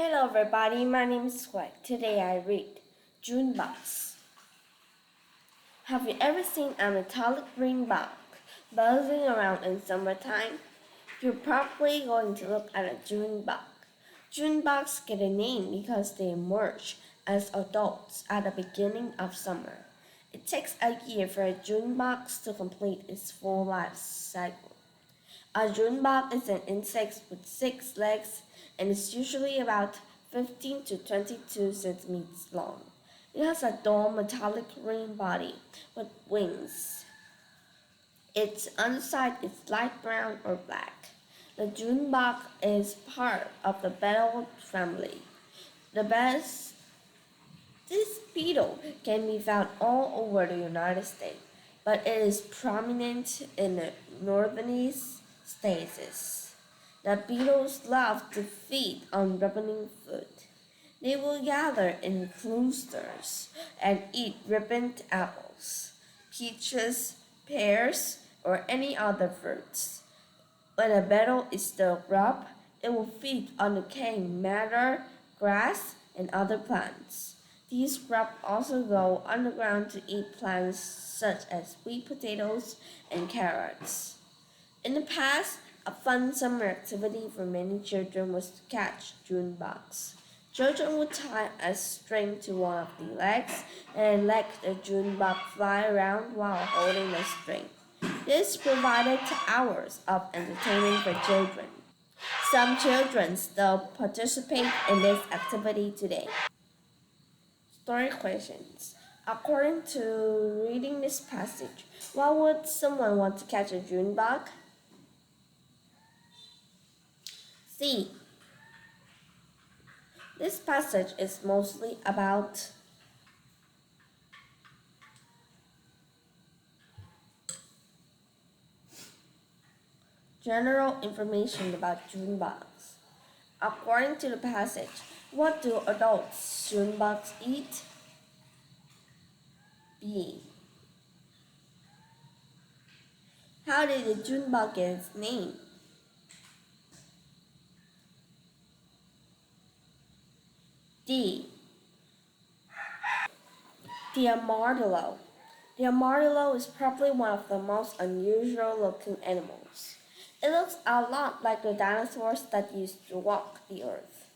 Hello everybody, my name is Swag. Today I read June box. Have you ever seen a metallic green bug buzzing around in summertime? You're probably going to look at a June bug. June bugs get a name because they emerge as adults at the beginning of summer. It takes a year for a June bug to complete its full life cycle. A June bug is an insect with 6 legs and is usually about 15 to 22 centimeters long. It has a dull metallic green body with wings. Its underside is light brown or black. The June bug is part of the beetle family. The best This beetle can be found all over the United States, but it is prominent in the northern states. The beetles love to feed on ripening food. They will gather in clusters and eat ripened apples, peaches, pears, or any other fruits. When a beetle is still grub, it will feed on decaying matter, grass, and other plants. These grubs also go underground to eat plants such as sweet potatoes and carrots. In the past, a fun summer activity for many children was to catch June bugs. Children would tie a string to one of the legs and let the June bug fly around while holding the string. This provided hours of entertainment for children. Some children still participate in this activity today. Story questions. According to reading this passage, why would someone want to catch a June bug? C. This passage is mostly about general information about June bugs. According to the passage, what do adults June bugs eat? B. How did the June bug get its name? D. The armadillo. The armadillo is probably one of the most unusual looking animals. It looks a lot like the dinosaurs that used to walk the earth.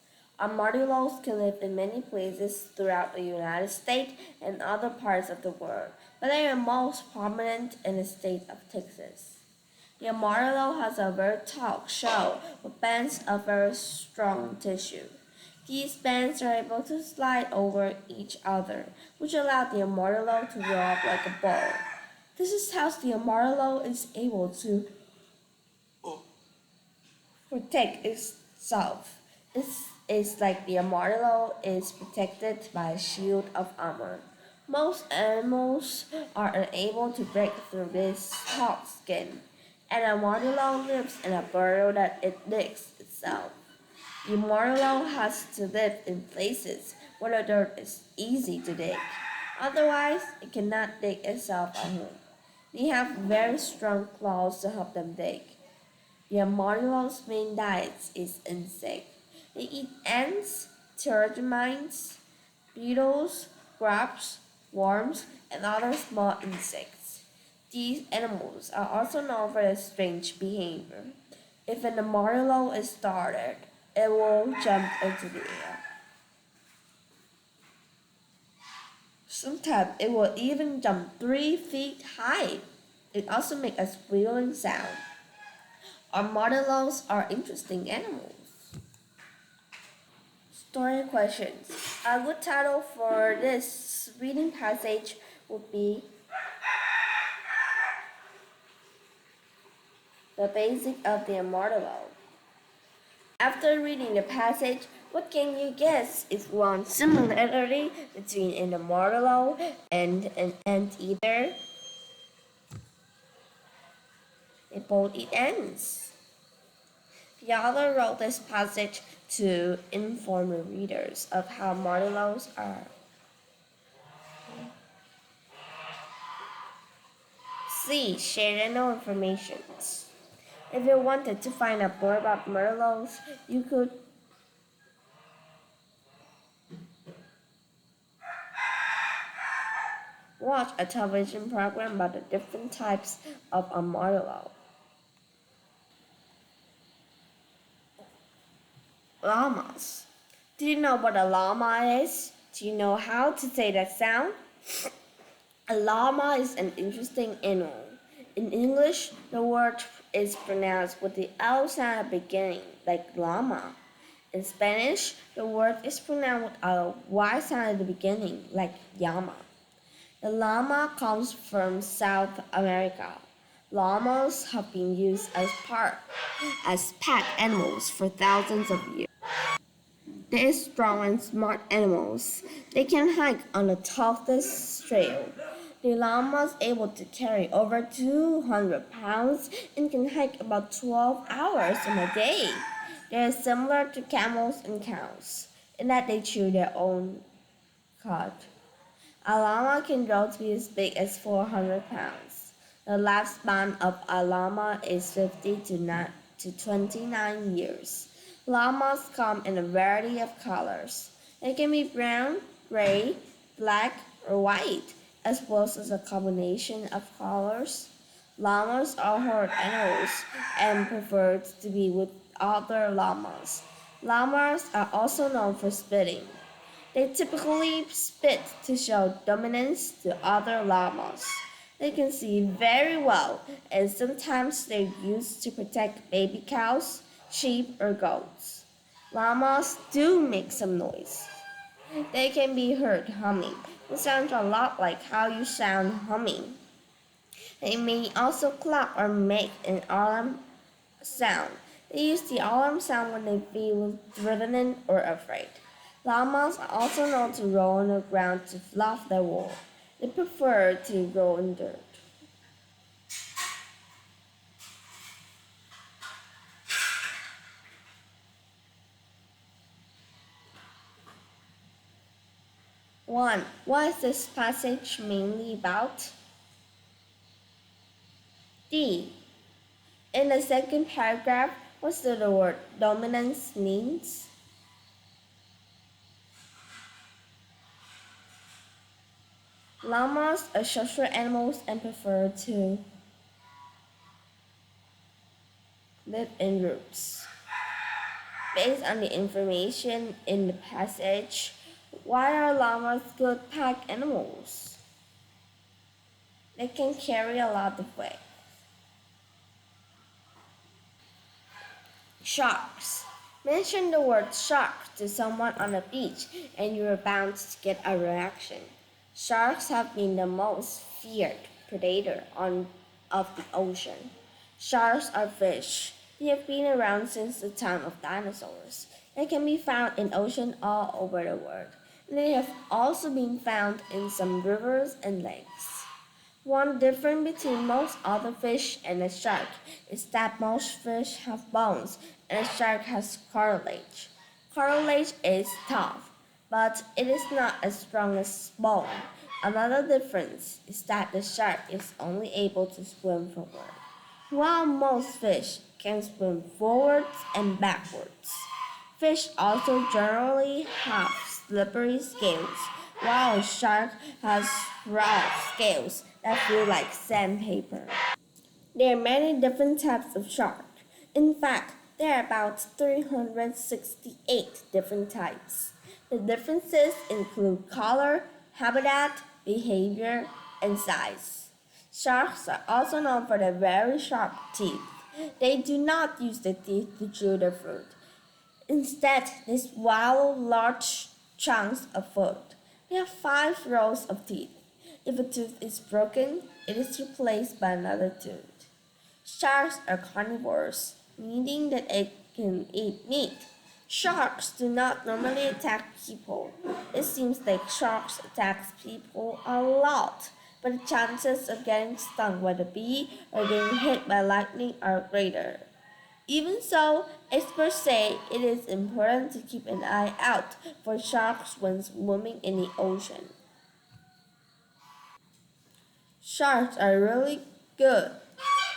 Armadillos can live in many places throughout the United States and other parts of the world, but they are most prominent in the state of Texas. The armadillo has a very tough shell with bands of very strong tissue. These bands are able to slide over each other, which allow the armadillo to roll up like a ball. This is how the armadillo is able to protect itself. It's like the armadillo is protected by a shield of armor. Most animals are unable to break through this tough skin. An armadillo lives in a burrow that it digs itself. The armadillo has to live in places where the dirt is easy to dig. Otherwise, it cannot dig itself a home. They have very strong claws to help them dig. The armadillo's main diet is insect. They eat ants, termites, beetles, grubs, worms, and other small insects. These animals are also known for their strange behavior. If an armadillo is startled, it will jump into the air. Sometimes it will even jump 3 feet high. It also makes a squealing sound. Armadillos are interesting animals. Story questions. A good title for this reading passage would be The Basic of the Armadillo. After reading the passage, what can you guess is one similarity between an armadillo and an anteater? They both eat ants. The author wrote this passage to inform the readers of how armadillos are. C. General information. If you wanted to find out more about armadillos, you could Watch a television program about the different types of armadillo. Llamas. Do you know what a llama is? Do you know how to say that sound? A llama is an interesting animal. In English, the word is pronounced with the L sound at the beginning, like llama. In Spanish, the word is pronounced with a Y sound at the beginning, like llama. The llama comes from South America. Llamas have been used as pack animals for thousands of years. They are strong and smart animals. They can hike on the toughest trail. The llama is able to carry over 200 pounds and can hike about 12 hours in a day. They are similar to camels and cows in that they chew their own cud. A llama can grow to be as big as 400 pounds. The lifespan of a llama is 50 to 29 years. Llamas come in a variety of colors. They can be brown, gray, black, or white, as well as a combination of colors. Llamas are herd animals and prefer to be with other llamas. Llamas are also known for spitting. They typically spit to show dominance to other llamas. They can see very well, and sometimes they're used to protect baby cows, sheep, or goats. Llamas do make some noise. They can be heard humming. It sounds a lot like how you sound humming. They may also clap or make an alarm sound. They use the alarm sound when they feel threatened or afraid. Llamas are also known to roll on the ground to fluff their wool. They prefer to roll in dirt. One, what is this passage mainly about? D. In the second paragraph, what does the word dominance means? Llamas are social animals and prefer to live in groups. Based on the information in the passage, why are llamas good pack animals? They can carry a lot of weight. Sharks. Mention the word shark to someone on a beach and you are bound to get a reaction. Sharks have been the most feared predator of the ocean. Sharks are fish. They have been around since the time of dinosaurs. They can be found in oceans all over the world. They have also been found in some rivers and lakes. One difference between most other fish and a shark is that most fish have bones and a shark has cartilage. Cartilage is tough, but it is not as strong as bone. Another difference is that the shark is only able to swim forward, while most fish can swim forwards and backwards. Fish also generally have slippery scales, while a shark has rough scales that feel like sandpaper. There are many different types of shark. In fact, there are about 368 different types. The differences include color, habitat, behavior, and size. Sharks are also known for their very sharp teeth. They do not use the teeth to chew their food. Instead, they swallow large chunks of food. They have 5 rows of teeth. If a tooth is broken, it is replaced by another tooth. Sharks are carnivores, meaning that they can eat meat. Sharks do not normally attack people. It seems like sharks attack people a lot, but the chances of getting stung by the bee or getting hit by lightning are greater. Even so, experts say it is important to keep an eye out for sharks when swimming in the ocean. Sharks are really good,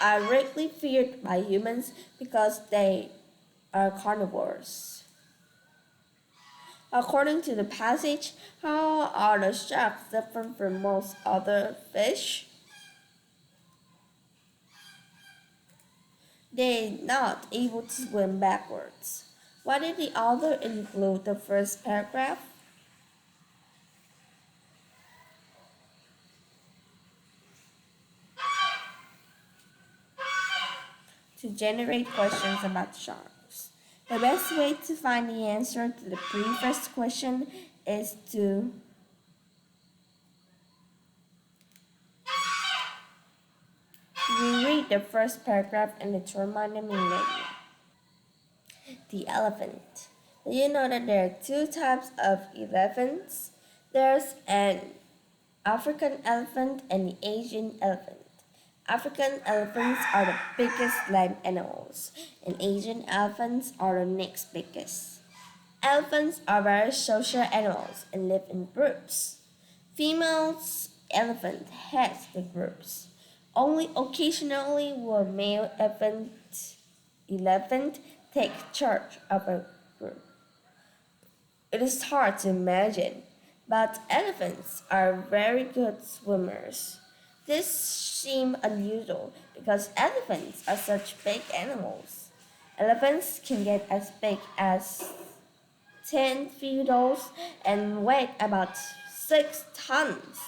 are greatly feared by humans because they are carnivores. According to the passage, how are the sharks different from most other fish? They're not able to swim backwards. Why did the author include the first paragraph? To generate questions about sharks. The best way to find the answer to the previous question is to reread the first paragraph and determine the meaning. The elephant. Do you know that there are two types of elephants? There's an African elephant and the Asian elephant. African elephants are the biggest land animals, and Asian elephants are the next biggest. Elephants are very social animals and live in groups. Females elephant heads the groups. Only occasionally will male elephant take charge of a group. It is hard to imagine, but elephants are very good swimmers. This seems unusual because elephants are such big animals. Elephants can get as big as 10 feet tall and weigh about 6 tons.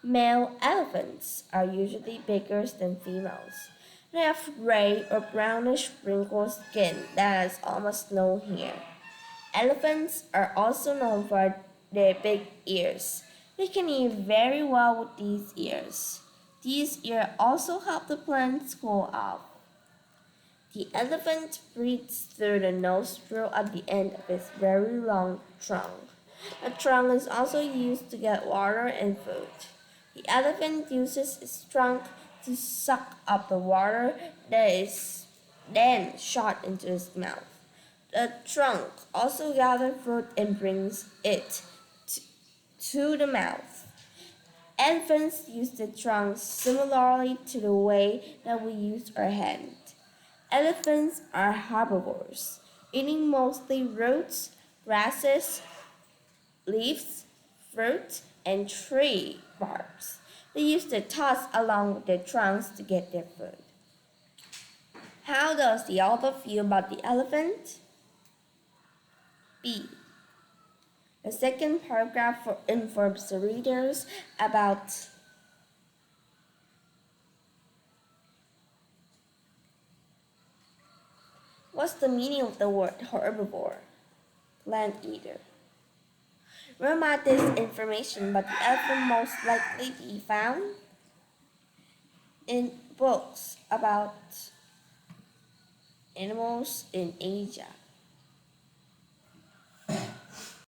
Male elephants are usually bigger than females. They have gray or brownish wrinkled skin that is almost no hair. Elephants are also known for their big ears. They can eat very well with these ears. These ears also help the plants grow up. The elephant breathes through the nostril at the end of its very long trunk. The trunk is also used to get water and food. The elephant uses its trunk to suck up the water that is then shot into its mouth. The trunk also gathers food and brings it to the mouth. Elephants use the trunk similarly to the way that we use our hand. Elephants are herbivores, eating mostly roots, grasses, leaves, fruit, and tree barks. They use the tusks along with their trunks to get their food. How does the author feel about the elephant? B. The second paragraph informs the readers about what's the meaning of the word herbivore, plant eater. Remember this information about the elephant most likely be found in books about animals in Asia.